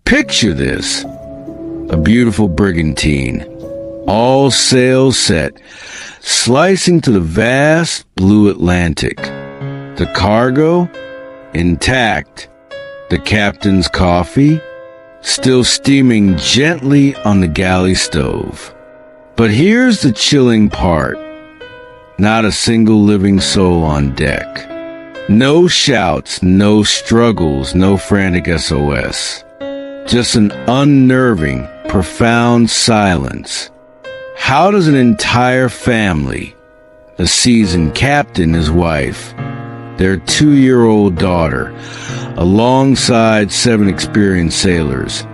Picture this. A beautiful brigantine, all sails set, slicing to the vast blue Atlantic. The cargo, intact. The captain's coffee, still steaming gently on the galley stove. But here's the chilling part. Not a single living soul on deck. No shouts, no struggles, no frantic SOS. Just an unnerving, profound silence. How does an entire family, a seasoned captain, his wife, their 2-year-old daughter, alongside 7 experienced sailors,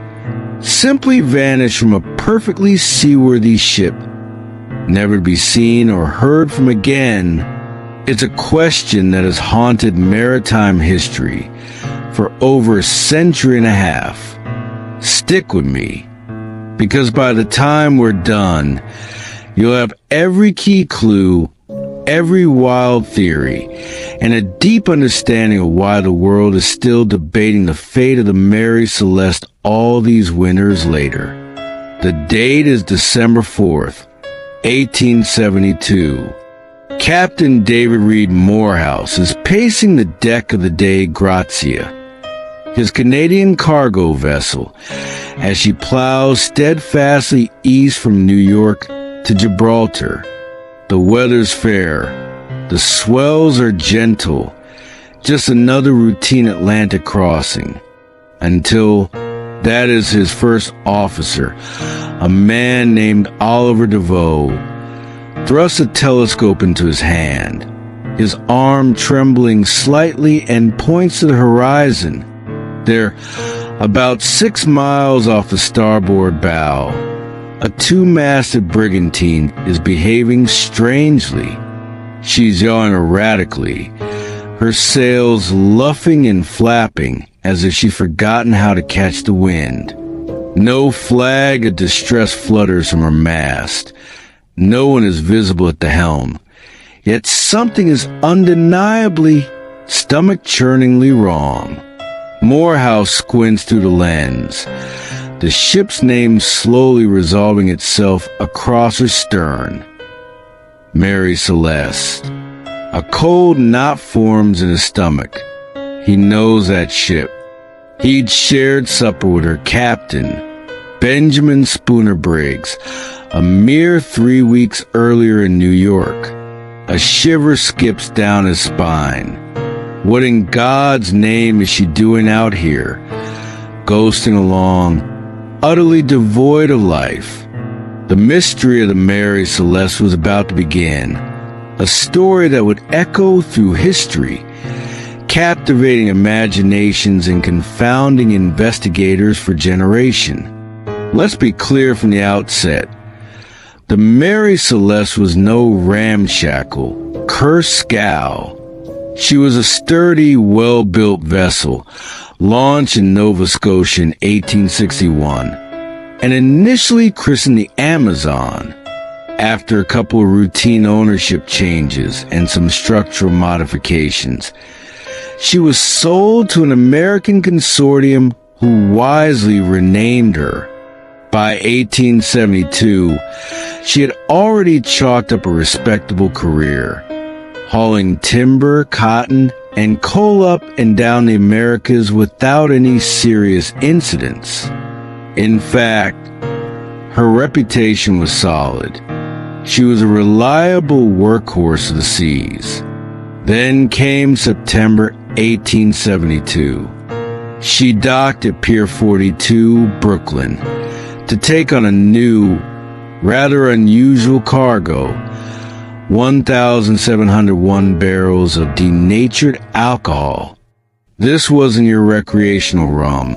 simply vanish from a perfectly seaworthy ship, never to be seen or heard from again? It's a question that has haunted maritime history for over a century and a half. Stick with me, because by the time we're done, you'll have every key clue, every wild theory, and a deep understanding of why the world is still debating the fate of the Mary Celeste all these winters later. The date is December 4th, 1872. Captain David Reed Morehouse is pacing the deck of the Dei Grazia, his Canadian cargo vessel, as she plows steadfastly east from New York to Gibraltar. The weather's fair, the swells are gentle, just another routine Atlantic crossing, until that is his first officer, a man named Oliver DeVoe, thrusts a telescope into his hand, his arm trembling slightly, and points to the horizon. They're about 6 miles off the starboard bow. A 2-masted brigantine is behaving strangely. She's yawing erratically, her sails luffing and flapping as if she'd forgotten how to catch the wind. No flag of distress flutters from her mast. No one is visible at the helm. Yet something is undeniably, stomach-churningly wrong. Morehouse squints through the lens, the ship's name slowly resolving itself across her stern. Mary Celeste. A cold knot forms in his stomach. He knows that ship. He'd shared supper with her captain, Benjamin Spooner Briggs, a mere 3 weeks earlier in New York. A shiver skips down his spine. What in God's name is she doing out here, ghosting along, utterly devoid of life? The mystery of the Mary Celeste was about to begin, a story that would echo through history, captivating imaginations and confounding investigators for generations. Let's be clear from the outset. The Mary Celeste was no ramshackle, cursed scow. She was a sturdy, well-built vessel, launched in Nova Scotia in 1861, and initially christened the Amazon. After a couple of routine ownership changes and some structural modifications, she was sold to an American consortium who wisely renamed her. By 1872, she had already chalked up a respectable career, hauling timber, cotton, and coal up and down the Americas without any serious incidents. In fact, her reputation was solid. She was a reliable workhorse of the seas. Then came September 1872. She docked at Pier 42, Brooklyn, to take on a new, rather unusual cargo, 1,701 barrels of denatured alcohol. This wasn't your recreational rum.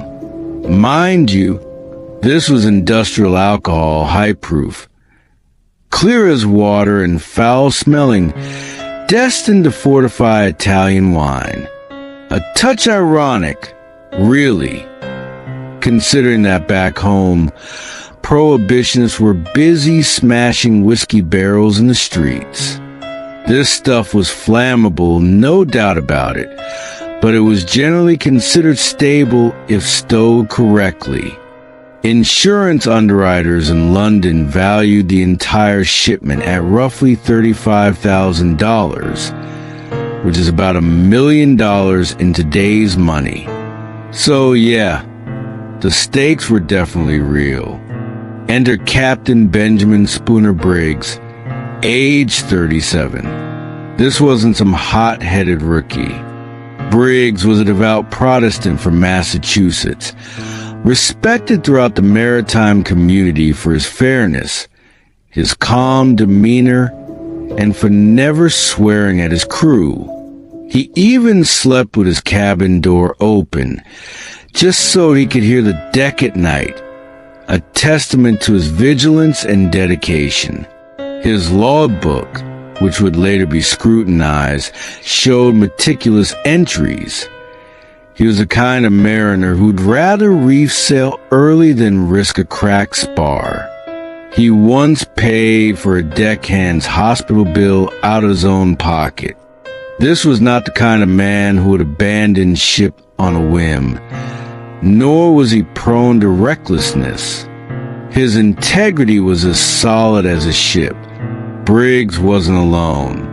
Mind you, this was industrial alcohol, high-proof, clear as water and foul-smelling, destined to fortify Italian wine. A touch ironic, really, considering that back home, prohibitionists were busy smashing whiskey barrels in the streets. This stuff was flammable, no doubt about it, but it was generally considered stable if stowed correctly. Insurance underwriters in London valued the entire shipment at roughly $35,000, which is about $1 million in today's money. So yeah, the stakes were definitely real. Enter Captain Benjamin Spooner Briggs, age 37. This wasn't some hot-headed rookie. Briggs was a devout Protestant from Massachusetts, respected throughout the maritime community for his fairness, his calm demeanor, and for never swearing at his crew. He even slept with his cabin door open, just so he could hear the deck at night, a testament to his vigilance and dedication. His logbook, which would later be scrutinized, showed meticulous entries. He was the kind of mariner who'd rather reef sail early than risk a cracked spar. He once paid for a deckhand's hospital bill out of his own pocket. This was not the kind of man who would abandon ship on a whim, nor was he prone to recklessness. His integrity was as solid as a ship. Briggs wasn't alone.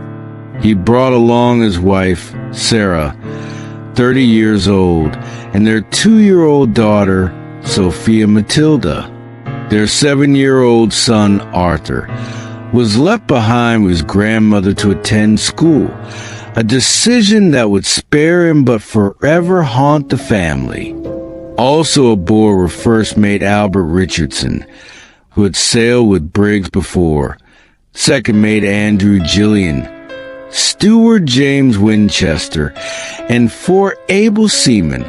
He brought along his wife, Sarah, 30 years old, and their 2-year-old daughter, Sophia Matilda. Their 7-year-old son, Arthur, was left behind with his grandmother to attend school, a decision that would spare him but forever haunt the family. Also aboard were First Mate Albert Richardson, who had sailed with Briggs before, Second Mate Andrew Gillian, Steward James Winchester, and 4 able seamen,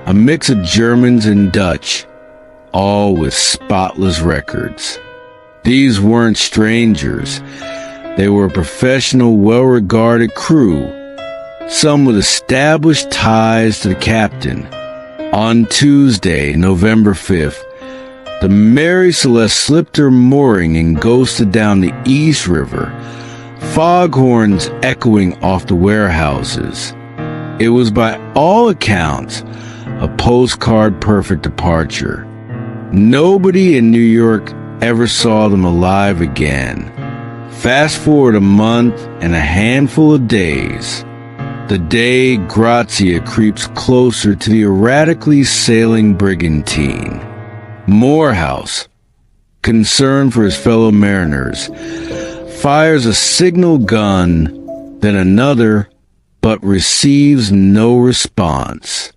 a mix of Germans and Dutch, all with spotless records. These weren't strangers. They were a professional, well-regarded crew, some with established ties to the captain. On Tuesday, November 5th, the Mary Celeste slipped her mooring and ghosted down the East River, foghorns echoing off the warehouses. It was by all accounts a postcard-perfect departure. Nobody in New York ever saw them alive again. Fast forward a month and a handful of days. The day Grazia creeps closer to the erratically sailing brigantine. Morehouse, concerned for his fellow mariners, fires a signal gun, then another, but receives no response.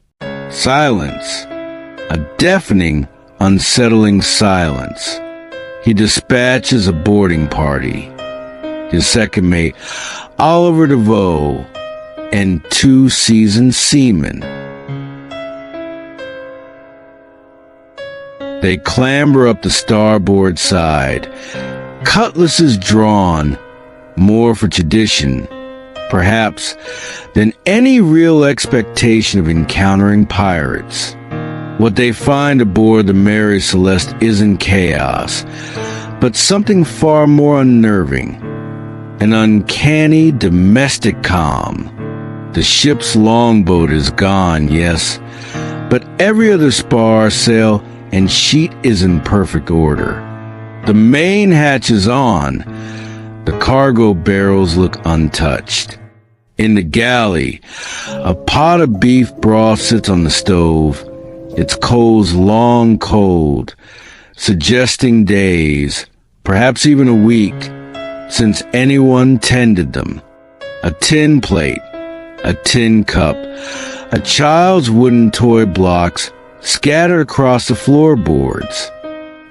Silence. A deafening, unsettling silence. He dispatches a boarding party. His second mate, Oliver DeVoe, and 2 seasoned seamen. They clamber up the starboard side, cutlasses drawn, more for tradition, perhaps, than any real expectation of encountering pirates. What they find aboard the Mary Celeste isn't chaos, but something far more unnerving, an uncanny domestic calm. The ship's longboat is gone, yes, but every other spar, sail, and sheet is in perfect order. The main hatch is on. The cargo barrels look untouched. In the galley, a pot of beef broth sits on the stove, its coals long cold, suggesting days, perhaps even a week, since anyone tended them. A tin plate, a tin cup, a child's wooden toy blocks scattered across the floorboards.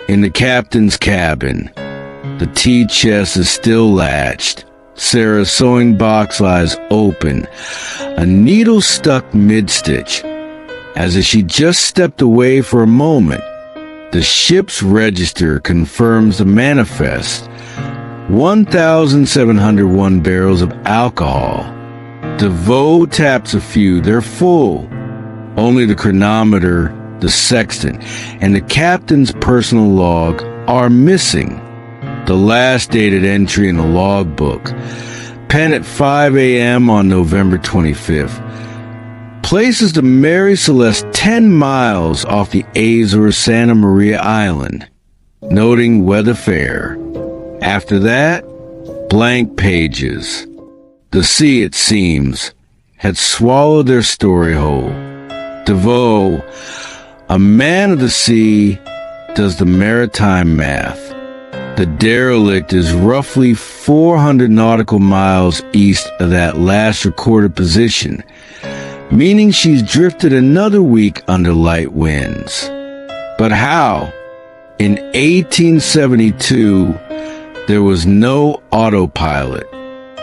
In the captain's cabin, the tea chest is still latched. Sarah's sewing box lies open, a needle stuck mid-stitch, as if she just stepped away for a moment. The ship's register confirms the manifest. 1,701 barrels of alcohol. DeVoe taps a few, they're full. Only the chronometer, the sextant, and the captain's personal log are missing. The last dated entry in the logbook, penned at 5 a.m. on November 25th, places the Mary Celeste 10 miles off the Azores Santa Maria Island, noting weather fair. After that, blank pages. The sea, it seems, had swallowed their story whole. DeVoe, a man of the sea, does the maritime math. The derelict is roughly 400 nautical miles east of that last recorded position, meaning she's drifted another week under light winds. But how? In 1872, there was no autopilot.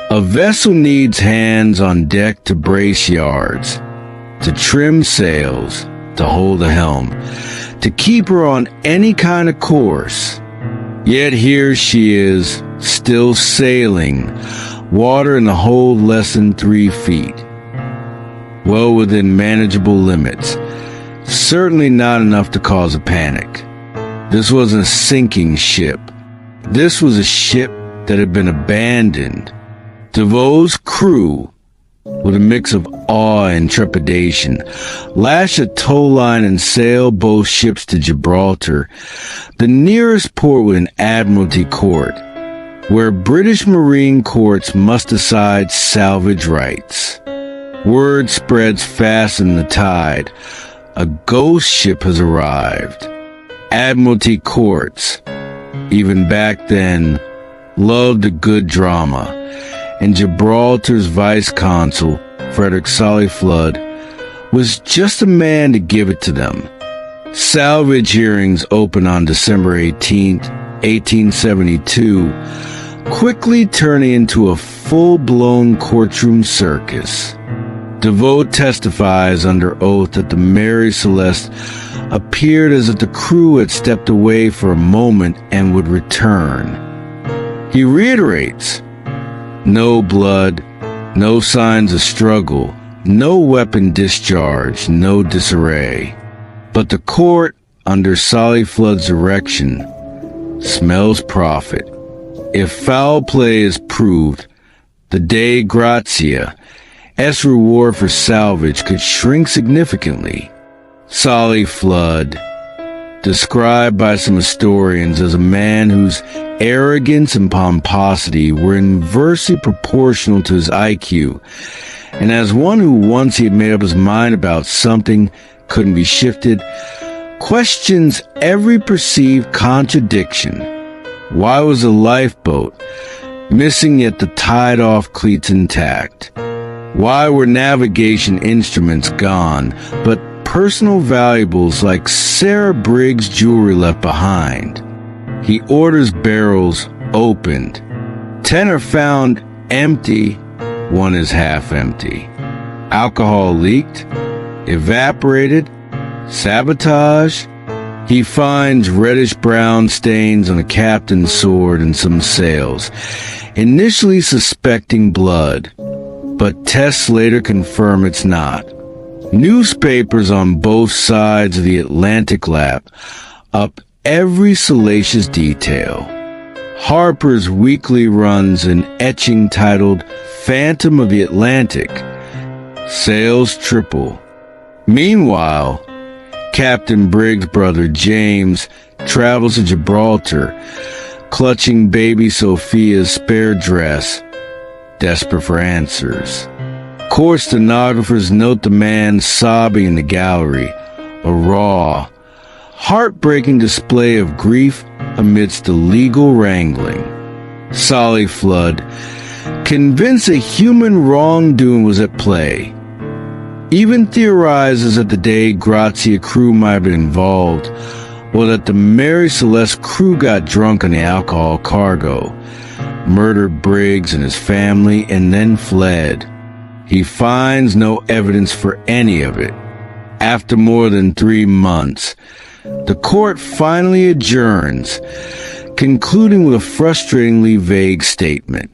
A vessel needs hands on deck to brace yards, to trim sails, to hold the helm, to keep her on any kind of course. Yet here she is, still sailing, water in the hold less than 3 feet. Well within manageable limits, certainly not enough to cause a panic. This wasn't a sinking ship. This was a ship that had been abandoned. DeVoe's crew, with a mix of awe and trepidation, lash a tow line and sail both ships to Gibraltar, the nearest port with an admiralty court, where British marine courts must decide salvage rights. Word spreads fast in the tide. A ghost ship has arrived. Admiralty courts, even back then, loved a good drama, and Gibraltar's vice-consul, Frederick Solly Flood, was just a man to give it to them. Salvage hearings opened on December 18, 1872, quickly turning into a full-blown courtroom circus. DeVoe testifies under oath that the Mary Celeste appeared as if the crew had stepped away for a moment and would return. He reiterates, no blood, no signs of struggle, no weapon discharge, no disarray. But the court, under Solly Flood's direction, smells profit. If foul play is proved, the Dei Gratia, as reward for salvage, could shrink significantly. Solly Flood, described by some historians as a man whose arrogance and pomposity were inversely proportional to his IQ, and as one who, once he had made up his mind about something, couldn't be shifted, questions every perceived contradiction. Why was the lifeboat missing yet the tied-off cleats intact? Why were navigation instruments gone, but personal valuables like Sarah Briggs' jewelry left behind? He orders barrels opened. 10 are found empty, 1 is half empty. Alcohol leaked, evaporated, sabotage. He finds reddish-brown stains on the captain's sword and some sails, initially suspecting blood, but tests later confirm it's not. Newspapers on both sides of the Atlantic lap up every salacious detail. Harper's Weekly runs an etching titled Phantom of the Atlantic. Sales triple. Meanwhile, Captain Briggs' brother James travels to Gibraltar, clutching baby Sophia's spare dress, desperate for answers. Court stenographers note the man sobbing in the gallery, a raw, heartbreaking display of grief amidst the legal wrangling. Solly Flood, convinced a human wrongdoing was at play, even theorizes that the Dei Gratia crew might have been involved, or that the Mary Celeste crew got drunk on the alcohol cargo, murdered Briggs and his family, and then fled. He finds no evidence for any of it. After more than 3 months, the court finally adjourns, concluding with a frustratingly vague statement.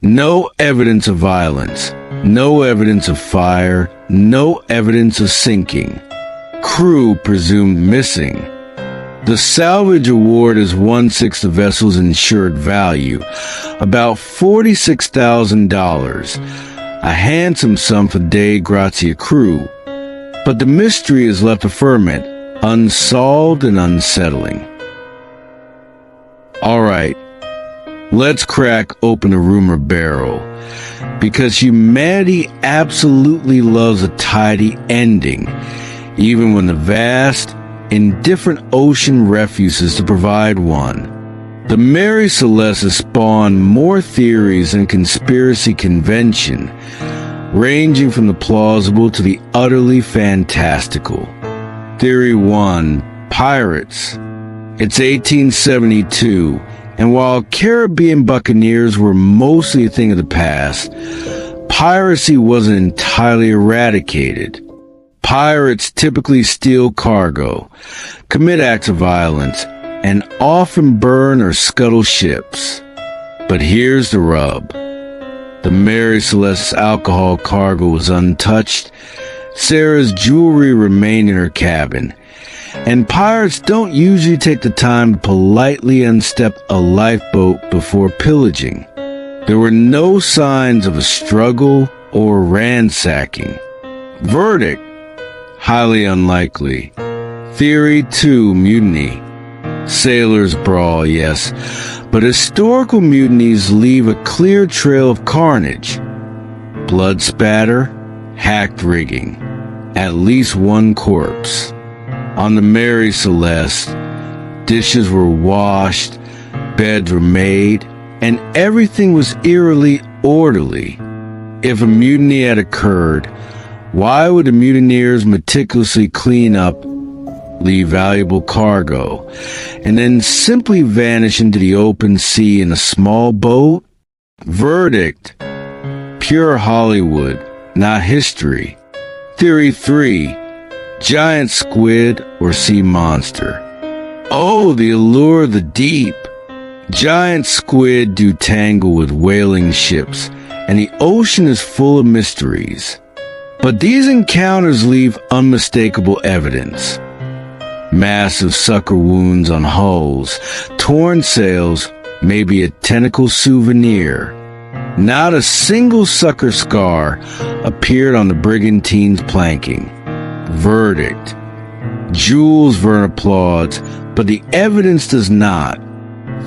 No evidence of violence, no evidence of fire, no evidence of sinking. Crew presumed missing. The salvage award is 1/6 the vessel's insured value, about $46,000. a handsome sum for Dei Grazia crew. But the mystery is left to ferment, unsolved and unsettling. Alright, let's crack open the rumor barrel, because humanity absolutely loves a tidy ending, even when the vast, indifferent ocean refuses to provide one. The Mary Celeste has spawned more theories than conspiracy convention, ranging from the plausible to the utterly fantastical. Theory 1. Pirates. It's 1872, and while Caribbean buccaneers were mostly a thing of the past, piracy wasn't entirely eradicated. Pirates typically steal cargo, commit acts of violence, and often burn or scuttle ships. But here's the rub. The Mary Celeste's alcohol cargo was untouched, Sarah's jewelry remained in her cabin, and pirates don't usually take the time to politely unstep a lifeboat before pillaging. There were no signs of a struggle or ransacking. Verdict: highly unlikely. Theory 2. Mutiny. Sailors brawl, yes, but historical mutinies leave a clear trail of carnage. Blood spatter, hacked rigging, at least one corpse. On the Mary Celeste, dishes were washed, beds were made, and everything was eerily orderly. If a mutiny had occurred, why would the mutineers meticulously clean up, leave valuable cargo, and then simply vanish into the open sea in a small boat? Verdict: pure Hollywood, not history. Theory 3. Giant squid or sea monster. Oh, the allure of the deep. Giant squid do tangle with whaling ships, and the ocean is full of mysteries. But these encounters leave unmistakable evidence. Massive sucker wounds on hulls, torn sails, maybe a tentacle souvenir. Not a single sucker scar appeared on the brigantine's planking. Verdict: Jules Verne applauds, but the evidence does not.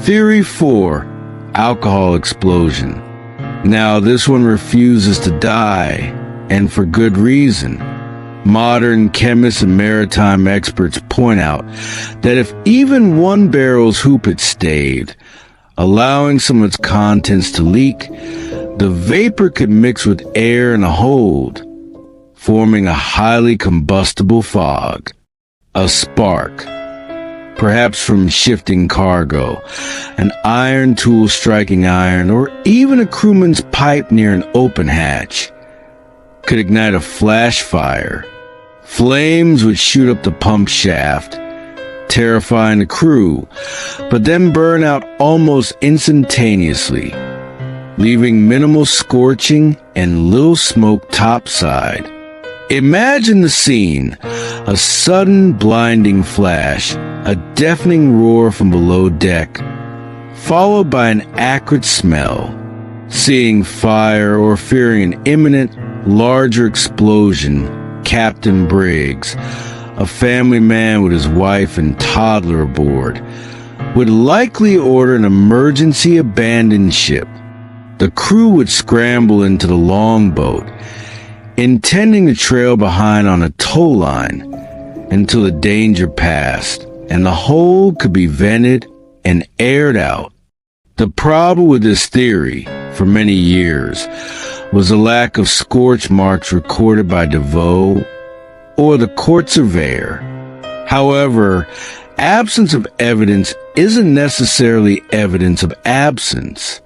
Theory 4. Alcohol explosion. Now this one refuses to die, and for good reason. Modern chemists and maritime experts point out that if even one barrel's hoopet staved, allowing some of its contents to leak, the vapor could mix with air in a hold, forming a highly combustible fog. A spark, perhaps from shifting cargo, an iron tool striking iron, or even a crewman's pipe near an open hatch, could ignite a flash fire. Flames would shoot up the pump shaft, terrifying the crew, but then burn out almost instantaneously, leaving minimal scorching and little smoke topside. Imagine the scene: a sudden blinding flash, a deafening roar from below deck, followed by an acrid smell. Seeing fire or fearing an imminent, larger explosion, Captain Briggs, a family man with his wife and toddler aboard, would likely order an emergency abandoned ship. The crew would scramble into the longboat, intending to trail behind on a tow line until the danger passed and the whole could be vented and aired out. The problem with this theory, for many years, was the lack of scorch marks recorded by DeVoe or the court surveyor. However, absence of evidence isn't necessarily evidence of absence.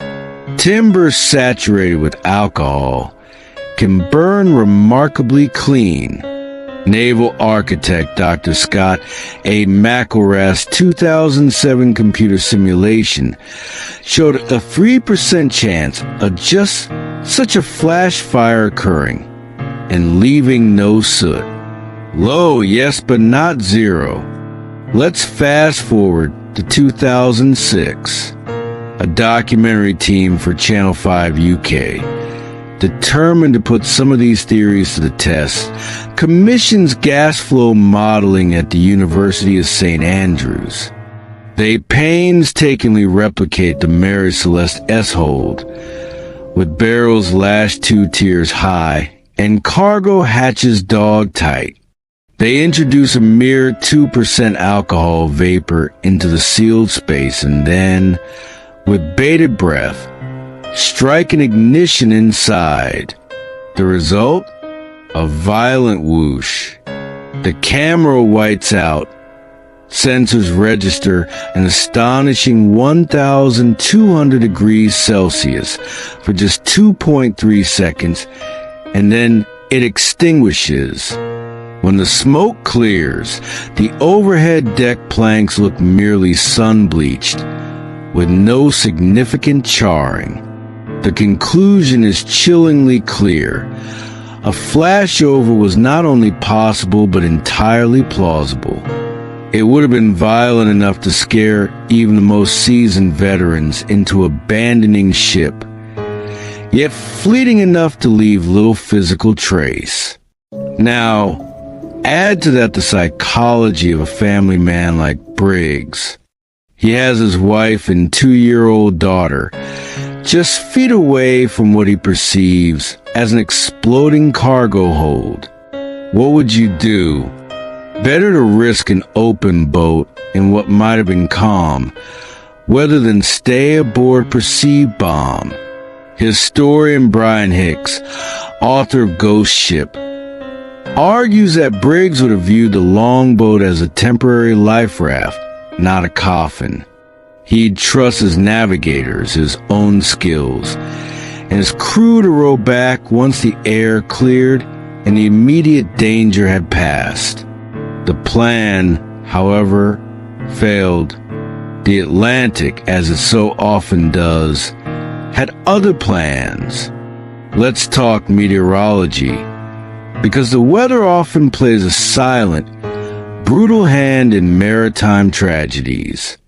Timber saturated with alcohol can burn remarkably clean. Naval architect Dr. Scott A. McElrath's 2007 computer simulation showed a 3% chance of just such a flash fire occurring and leaving no soot. Low, yes, but not zero. Let's fast forward to 2006. A documentary team for Channel 5 UK determined to put some of these theories to the test, commissions gas flow modeling at the University of St. Andrews. They painstakingly replicate the Mary Celeste S-hold, with barrels lashed 2 tiers high and cargo hatches dog-tight. They introduce a mere 2% alcohol vapor into the sealed space and then, with bated breath, strike an ignition inside. The result? A violent whoosh. The camera whites out. Sensors register an astonishing 1,200 degrees Celsius for just 2.3 seconds, and then it extinguishes. When the smoke clears, the overhead deck planks look merely sun-bleached, with no significant charring. The conclusion is chillingly clear. A flashover was not only possible but entirely plausible. It would have been violent enough to scare even the most seasoned veterans into abandoning ship, yet fleeting enough to leave little physical trace. Now, add to that the psychology of a family man like Briggs. He has his wife and 2-year-old daughter just feet away from what he perceives as an exploding cargo hold. What would you do? Better to risk an open boat in what might have been calm, rather than stay aboard perceived bomb. Historian Brian Hicks, author of Ghost Ship, argues that Briggs would have viewed the longboat as a temporary life raft, not a coffin. He'd trust his navigators, his own skills, and his crew to row back once the air cleared and the immediate danger had passed. The plan, however, failed. The Atlantic, as it so often does, had other plans. Let's talk meteorology, because the weather often plays a silent, brutal hand in maritime tragedies.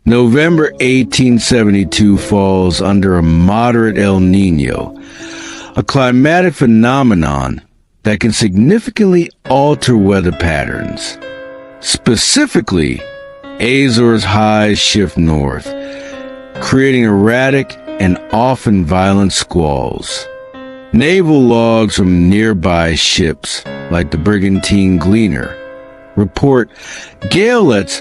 November 1872 falls under a moderate El Niño, a climatic phenomenon that can significantly alter weather patterns. Specifically, Azores highs shift north, creating erratic and often violent squalls. Naval logs from nearby ships, like the brigantine Gleaner, report galelets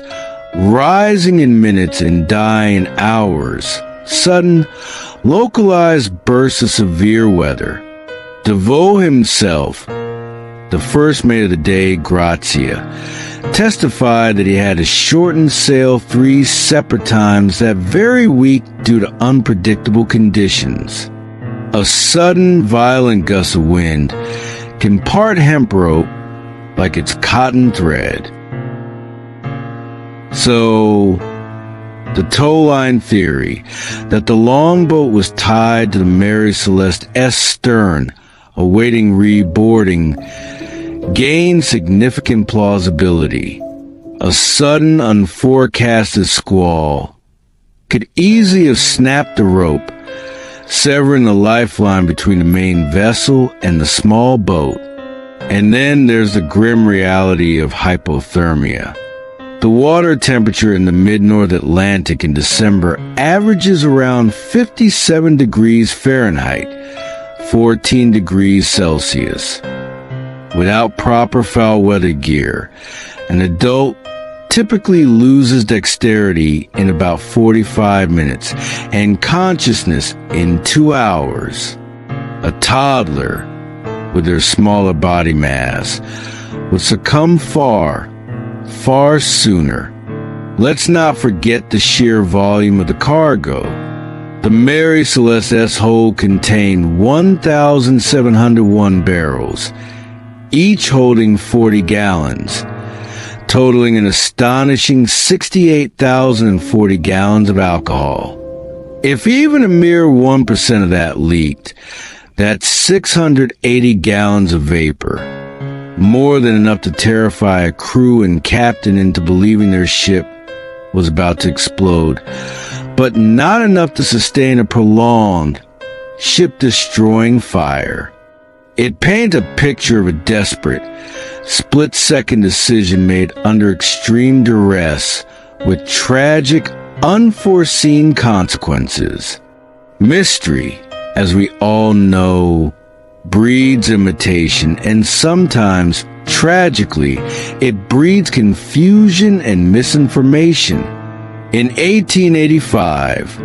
rising in minutes and dying in hours, sudden, localized bursts of severe weather. DeVoe himself, the first mate of the day, Grazia, testified that he had to shorten sail 3 separate times that very week due to unpredictable conditions. A sudden, violent gust of wind can part hemp rope like it's cotton thread. So, the towline theory that the longboat was tied to the Mary Celeste S stern, awaiting reboarding, gained significant plausibility. A sudden, unforecasted squall could easily have snapped the rope, severing the lifeline between the main vessel and the small boat. And then there's the grim reality of hypothermia. The water temperature in the mid-North Atlantic in December averages around 57 degrees Fahrenheit, 14 degrees Celsius. Without proper foul weather gear, an adult typically loses dexterity in about 45 minutes and consciousness in 2 hours. A toddler, with their smaller body mass, would succumb far sooner. Let's not forget the sheer volume of the cargo. The Mary Celeste S-hold contained 1,701 barrels, each holding 40 gallons, totaling an astonishing 68,040 gallons of alcohol. If even a mere 1% of that leaked, that's 680 gallons of vapor, more than enough to terrify a crew and captain into believing their ship was about to explode, but not enough to sustain a prolonged, ship-destroying fire. It painted a picture of a desperate, split-second decision made under extreme duress with tragic, unforeseen consequences. Mystery, as we all know, breeds imitation, and sometimes, tragically, it breeds confusion and misinformation. In 1885,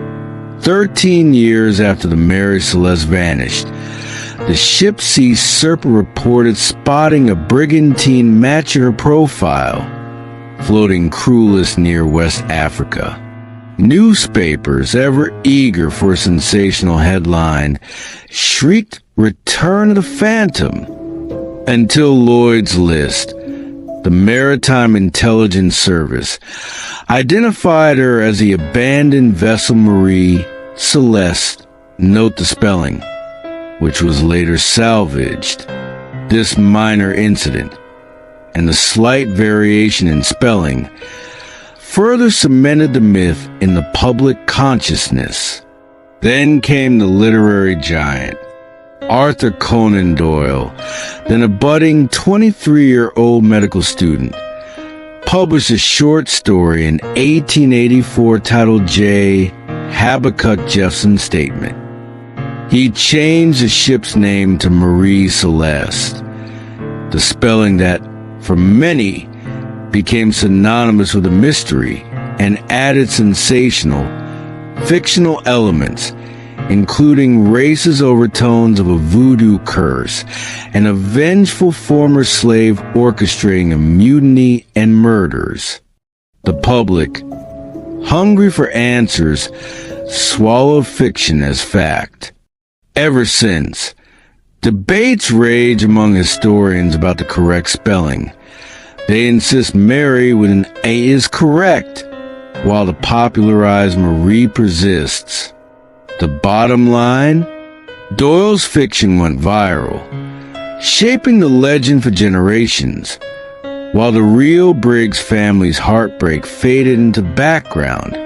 13 years after the Mary Celeste vanished, the ship's sea serpent reported spotting a brigantine matching her profile, floating crewless near West Africa. Newspapers, ever eager for a sensational headline, shrieked "Return of the Phantom," until Lloyd's List, the Maritime Intelligence Service, identified her as the abandoned vessel Mary Celeste, note the spelling, which was later salvaged. This minor incident, and the slight variation in spelling, further cemented the myth in the public consciousness. Then came the literary giant, Arthur Conan Doyle, then a budding 23-year-old medical student, published a short story in 1884 titled J. Habakkuk Jeffson's Statement. He changed the ship's name to Mary Celeste, the spelling that, for many, became synonymous with a mystery, and added sensational, fictional elements, including racist overtones of a voodoo curse, and a vengeful former slave orchestrating a mutiny and murders. The public, hungry for answers, swallowed fiction as fact. Ever since, debates rage among historians about the correct spelling. They insist Mary with an A is correct, while the popularized Marie persists. The bottom line? Doyle's fiction went viral, shaping the legend for generations, while the real Briggs family's heartbreak faded into background,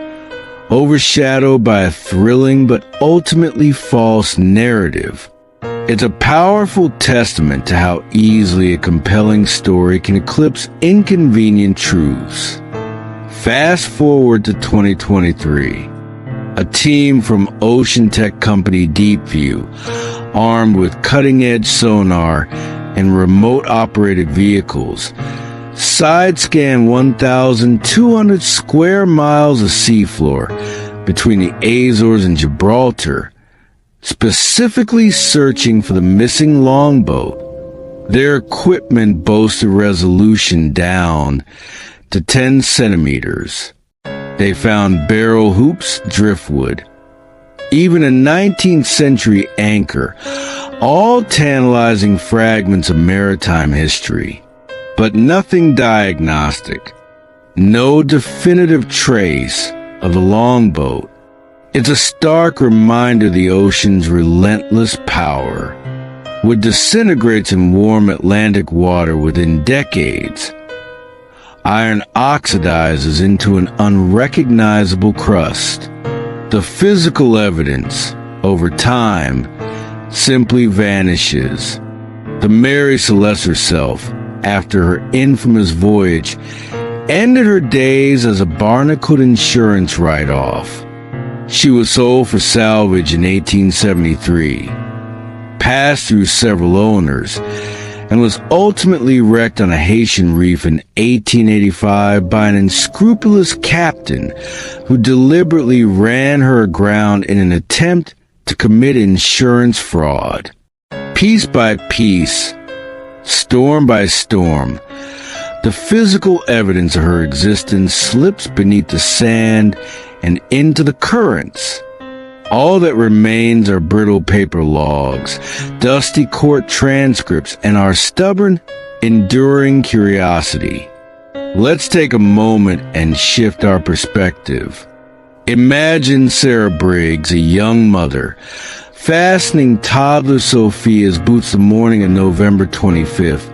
overshadowed by a thrilling but ultimately false narrative. It's a powerful testament to how easily a compelling story can eclipse inconvenient truths. Fast forward to 2023. A team from ocean tech company Deepview, armed with cutting-edge sonar and remote-operated vehicles, side-scanned 1,200 square miles of seafloor between the Azores and Gibraltar, specifically searching for the missing longboat. Their equipment boasted resolution down to 10 centimeters. They found barrel hoops, driftwood, even a 19th century anchor, all tantalizing fragments of maritime history. But nothing diagnostic, no definitive trace of the longboat. It's a stark reminder of the ocean's relentless power, which disintegrates in warm Atlantic water within decades. Iron oxidizes into an unrecognizable crust. The physical evidence, over time, simply vanishes. The Mary Celeste herself, after her infamous voyage, ended her days as a barnacled insurance write-off. She was sold for salvage in 1873, passed through several owners, and was ultimately wrecked on a Haitian reef in 1885 by an unscrupulous captain who deliberately ran her aground in an attempt to commit insurance fraud. Piece by piece, storm by storm, the physical evidence of her existence slips beneath the sand and into the currents. All that remains are brittle paper logs, dusty court transcripts, and our stubborn, enduring curiosity. Let's take a moment and shift our perspective. Imagine Sarah Briggs, a young mother, fastening toddler Sophia's boots the morning of November 25th.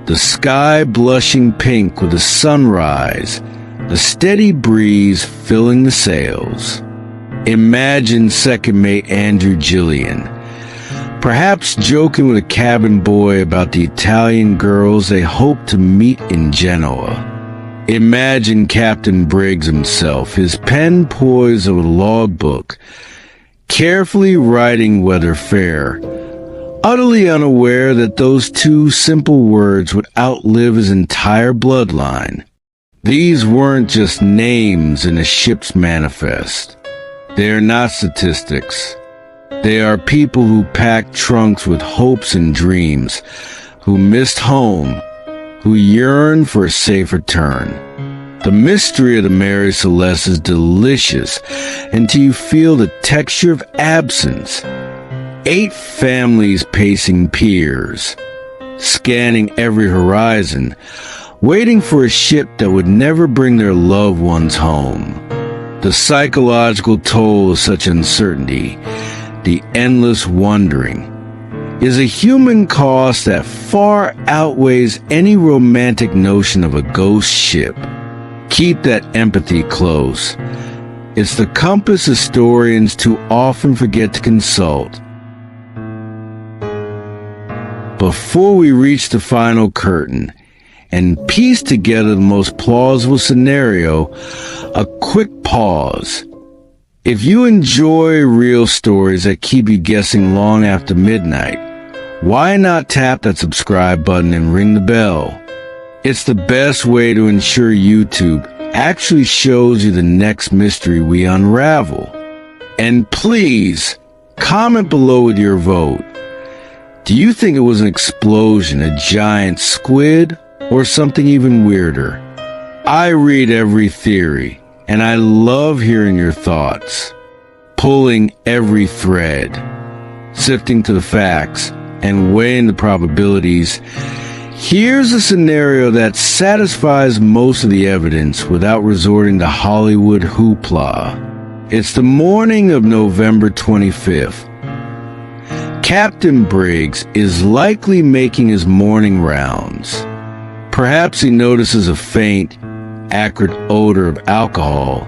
The sky blushing pink with the sunrise, the steady breeze filling the sails. Imagine second mate Andrew Gillian, perhaps joking with a cabin boy about the Italian girls they hope to meet in Genoa. Imagine Captain Briggs himself, his pen poised over the logbook, carefully writing weather fair, utterly unaware that those two simple words would outlive his entire bloodline. These weren't just names in a ship's manifest. They are not statistics. They are people who packed trunks with hopes and dreams, who missed home, who yearn for a safe return. The mystery of the Mary Celeste is delicious until you feel the texture of absence. 8 families pacing piers, scanning every horizon, waiting for a ship that would never bring their loved ones home. The psychological toll of such uncertainty, the endless wondering, is a human cost that far outweighs any romantic notion of a ghost ship. Keep that empathy close. It's the compass historians too often forget to consult. Before we reach the final curtain and piece together the most plausible scenario, a quick pause. If you enjoy real stories that keep you guessing long after midnight, why not tap that subscribe button and ring the bell? It's the best way to ensure YouTube actually shows you the next mystery we unravel. And please, comment below with your vote. Do you think it was an explosion, a giant squid, or something even weirder? I read every theory, and I love hearing your thoughts. Pulling every thread, sifting to the facts, and weighing the probabilities. Here's a scenario that satisfies most of the evidence without resorting to Hollywood hoopla. It's the morning of November 25th. Captain Briggs is likely making his morning rounds. Perhaps he notices a faint, acrid odor of alcohol,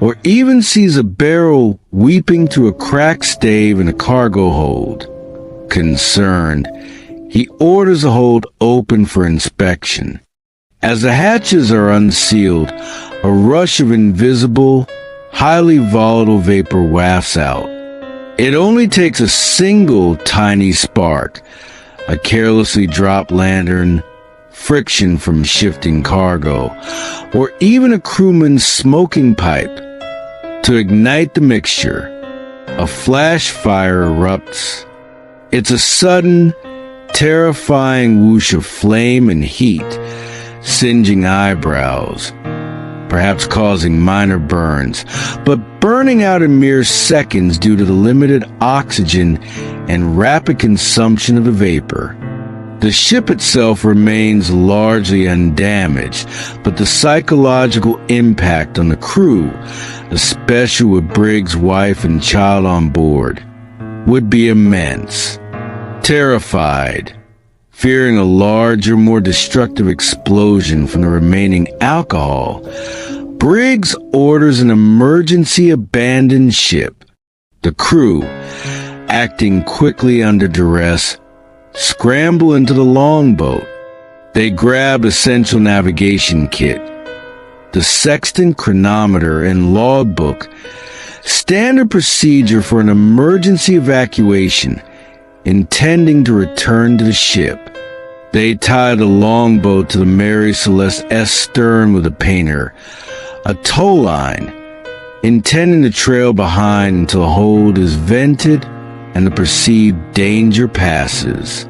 or even sees a barrel weeping through a cracked stave in a cargo hold. Concerned, he orders the hold open for inspection. As the hatches are unsealed, a rush of invisible, highly volatile vapor wafts out. It only takes a single tiny spark, a carelessly dropped lantern, friction from shifting cargo, or even a crewman's smoking pipe to ignite the mixture. A flash fire erupts. It's a sudden, terrifying whoosh of flame and heat, singeing eyebrows, perhaps causing minor burns, but burning out in mere seconds due to the limited oxygen and rapid consumption of the vapor. The ship itself remains largely undamaged, but the psychological impact on the crew, especially with Briggs' wife and child on board, would be immense. Terrified, fearing a larger, more destructive explosion from the remaining alcohol, Briggs orders an emergency abandoned ship. The crew, acting quickly under duress, scramble into the longboat. They grab essential navigation kit, the sextant, chronometer, and logbook, standard procedure for an emergency evacuation, intending to return to the ship. They tie the longboat to the Mary Celeste's stern with a painter, a tow line, intending to trail behind until the hold is vented and the perceived danger passes.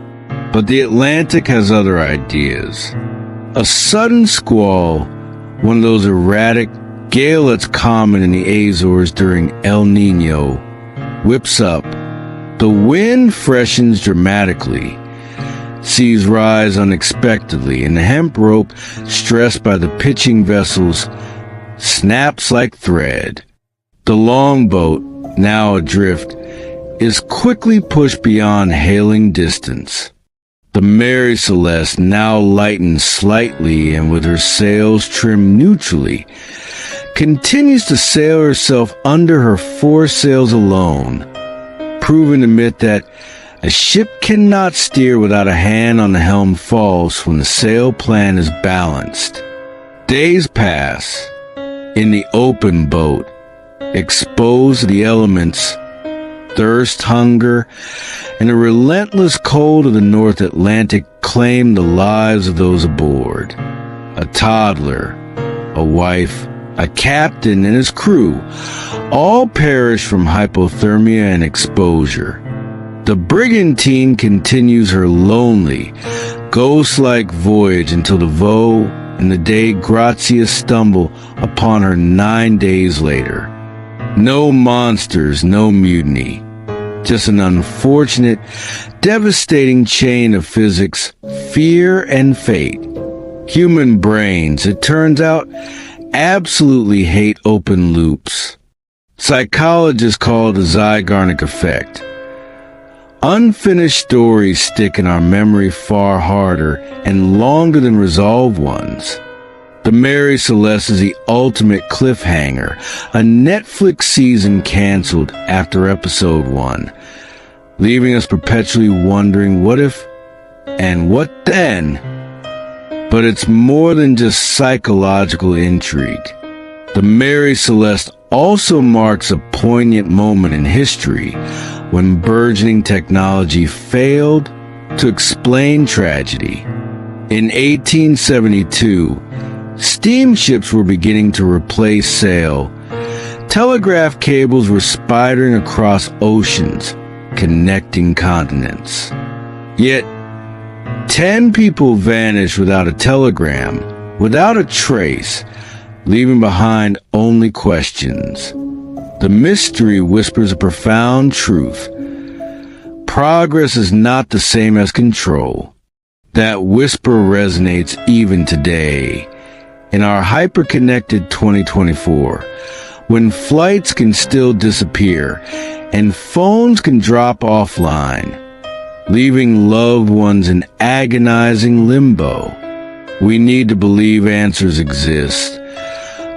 But the Atlantic has other ideas. A sudden squall, one of those erratic gale that's common in the Azores during El Nino, whips up. The wind freshens dramatically, seas rise unexpectedly, and the hemp rope, stressed by the pitching vessels, snaps like thread. The longboat, now adrift, is quickly pushed beyond hailing distance. The Mary Celeste, now lightened slightly and with her sails trimmed neutrally, continues to sail herself under her foresails alone, proving the myth that a ship cannot steer without a hand on the helm false when the sail plan is balanced. Days pass in the open boat, exposed to the elements, thirst, hunger, and the relentless cold of the North Atlantic claim the lives of those aboard. A toddler, a wife, a captain, and his crew all perish from hypothermia and exposure. The brigantine continues her lonely, ghost-like voyage until the Voe and the Dei Grazia stumble upon her 9 days later. No monsters, no mutiny. Just an unfortunate, devastating chain of physics, fear, and fate. Human brains, it turns out, absolutely hate open loops. Psychologists call it the Zygarnik effect. Unfinished stories stick in our memory far harder and longer than resolved ones. The Mary Celeste is the ultimate cliffhanger, a Netflix season canceled after episode 1, leaving us perpetually wondering what if and what then. But it's more than just psychological intrigue. The Mary Celeste also marks a poignant moment in history when burgeoning technology failed to explain tragedy. In 1872, steamships were beginning to replace sail. Telegraph cables were spidering across oceans, connecting continents. Yet, 10 people vanished without a telegram, without a trace, leaving behind only questions. The mystery whispers a profound truth. Progress is not the same as control. That whisper resonates even today. In our hyper-connected 2024, when flights can still disappear and phones can drop offline, leaving loved ones in agonizing limbo, we need to believe answers exist.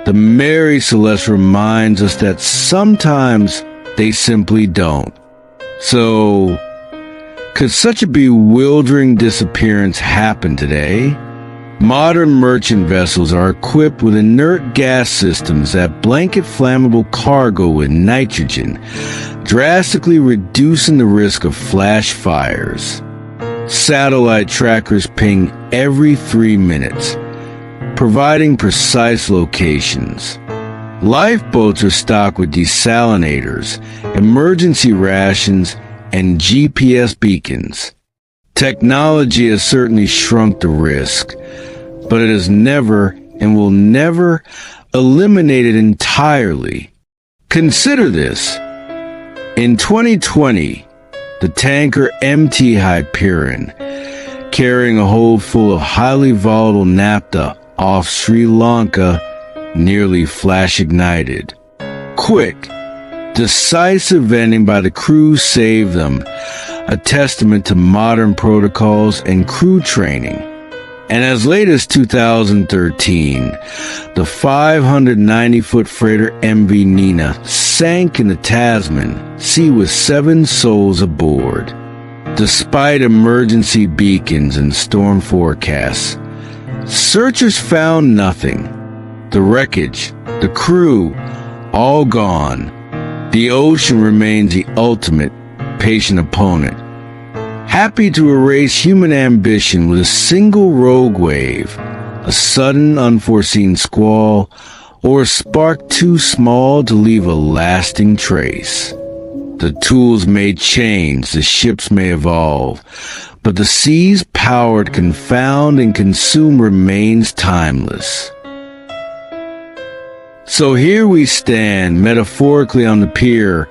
The Mary Celeste reminds us that sometimes they simply don't. So, could such a bewildering disappearance happen today? Modern merchant vessels are equipped with inert gas systems that blanket flammable cargo with nitrogen, drastically reducing the risk of flash fires. Satellite trackers ping every 3 minutes, providing precise locations. Lifeboats are stocked with desalinators, emergency rations, and GPS beacons. Technology has certainly shrunk the risk, but it has never and will never eliminate it entirely. Consider this. In 2020, the tanker MT Hyperion, carrying a hold full of highly volatile naphtha off Sri Lanka, nearly flash ignited. Quick, decisive ending by the crew saved them, a testament to modern protocols and crew training. And as late as 2013, the 590-foot freighter MV Nina sank in the Tasman Sea with 7 souls aboard. Despite emergency beacons and storm forecasts, searchers found nothing. The wreckage, the crew, all gone. The ocean remains the ultimate patient opponent, happy to erase human ambition with a single rogue wave, a sudden unforeseen squall, or a spark too small to leave a lasting trace. The tools may change, the ships may evolve, but the sea's power to confound and consume remains timeless. So here we stand, metaphorically on the pier,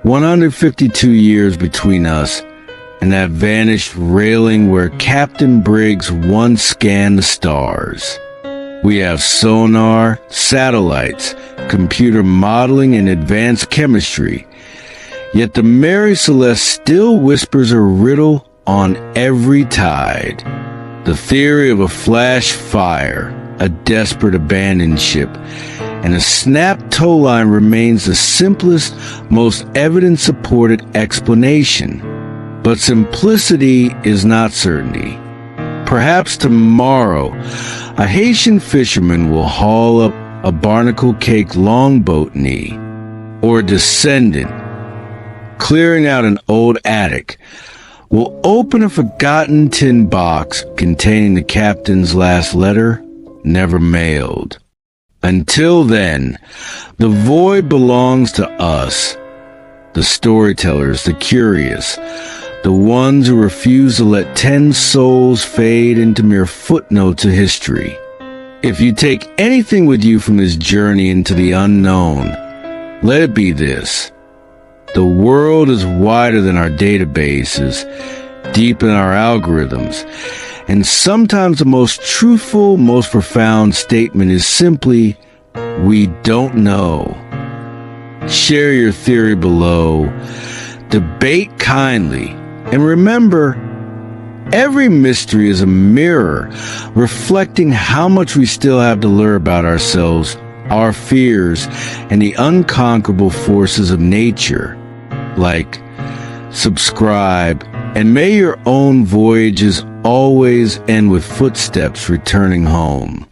152 years between us and that vanished railing where Captain Briggs once scanned the stars. We have sonar, satellites, computer modeling, and advanced chemistry. Yet the Mary Celeste still whispers a riddle on every tide. The theory of a flash fire, a desperate abandoned ship, and a snapped tow line remains the simplest, most evidence-supported explanation. But simplicity is not certainty. Perhaps tomorrow, a Haitian fisherman will haul up a barnacle-caked longboat knee, or a descendant, clearing out an old attic, will open a forgotten tin box containing the captain's last letter, never mailed. Until then, the void belongs to us, the storytellers, the curious, the ones who refuse to let 10 souls fade into mere footnotes of history. If you take anything with you from this journey into the unknown, let it be this: the world is wider than our databases, deep in our algorithms, and sometimes the most truthful, most profound statement is simply, we don't know. Share your theory below, debate kindly, and remember, every mystery is a mirror reflecting how much we still have to learn about ourselves, our fears, and the unconquerable forces of nature. Like, subscribe, and may your own voyages always end with footsteps returning home.